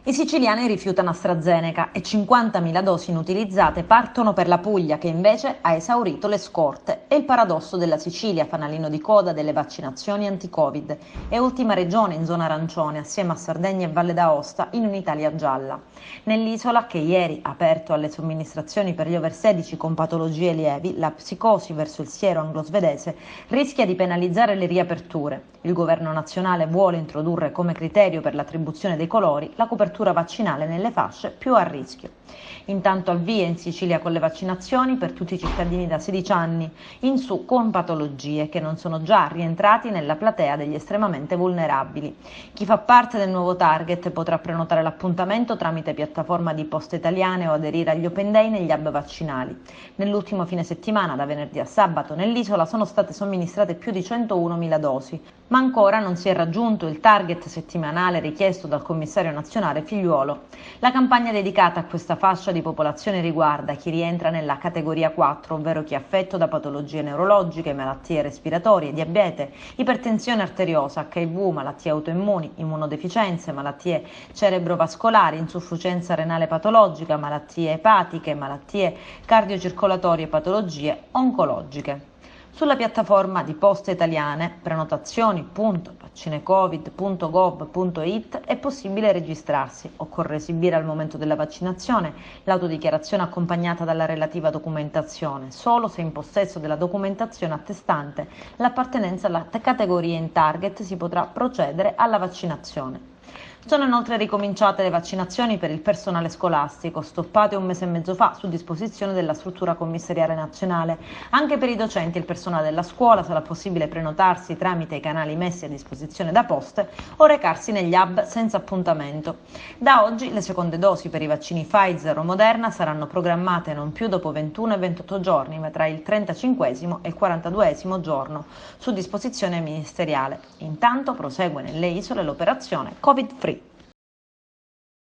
I siciliani rifiutano AstraZeneca e 50.000 dosi inutilizzate partono per la Puglia, che invece ha esaurito le scorte. È il paradosso della Sicilia, fanalino di coda delle vaccinazioni anti-Covid e ultima regione in zona arancione assieme a Sardegna e Valle d'Aosta in un'Italia gialla. Nell'isola, che ieri ha aperto alle somministrazioni per gli over 16 con patologie lievi, la psicosi verso il siero anglo-svedese rischia di penalizzare le riaperture. Il governo nazionale vuole introdurre come criterio per l'attribuzione dei colori la copertura vaccinale nelle fasce più a rischio. Intanto al via in Sicilia con le vaccinazioni per tutti i cittadini da 16 anni in su con patologie che non sono già rientrati nella platea degli estremamente vulnerabili. Chi fa parte del nuovo target potrà prenotare l'appuntamento tramite piattaforma di Poste Italiane o aderire agli Open Day negli hub vaccinali. Nell'ultimo fine settimana, da venerdì a sabato, nell'isola sono state somministrate più di 101.000 dosi, ma ancora non si è raggiunto il target settimanale richiesto dal commissario nazionale Figliuolo. La campagna dedicata a questa fascia di popolazione riguarda chi rientra nella categoria 4, ovvero chi è affetto da patologie neurologiche, malattie respiratorie, diabete, ipertensione arteriosa, HIV, malattie autoimmuni, immunodeficienze, malattie cerebrovascolari, insufficienza renale patologica, malattie epatiche, malattie cardiocircolatorie e patologie oncologiche. Sulla piattaforma di Poste Italiane prenotazioni.vaccinecovid.gov.it è possibile registrarsi. Occorre esibire al momento della vaccinazione l'autodichiarazione accompagnata dalla relativa documentazione. Solo se in possesso della documentazione attestante l'appartenenza alla categoria in target si potrà procedere alla vaccinazione. Sono inoltre ricominciate le vaccinazioni per il personale scolastico, stoppate un mese e mezzo fa su disposizione della struttura commissariale nazionale. Anche per i docenti e il personale della scuola sarà possibile prenotarsi tramite i canali messi a disposizione da Poste o recarsi negli hub senza appuntamento. Da oggi le seconde dosi per i vaccini Pfizer o Moderna saranno programmate non più dopo 21 e 28 giorni, ma tra il 35° e il 42° giorno, su disposizione ministeriale. Intanto prosegue nelle isole l'operazione Covid Free.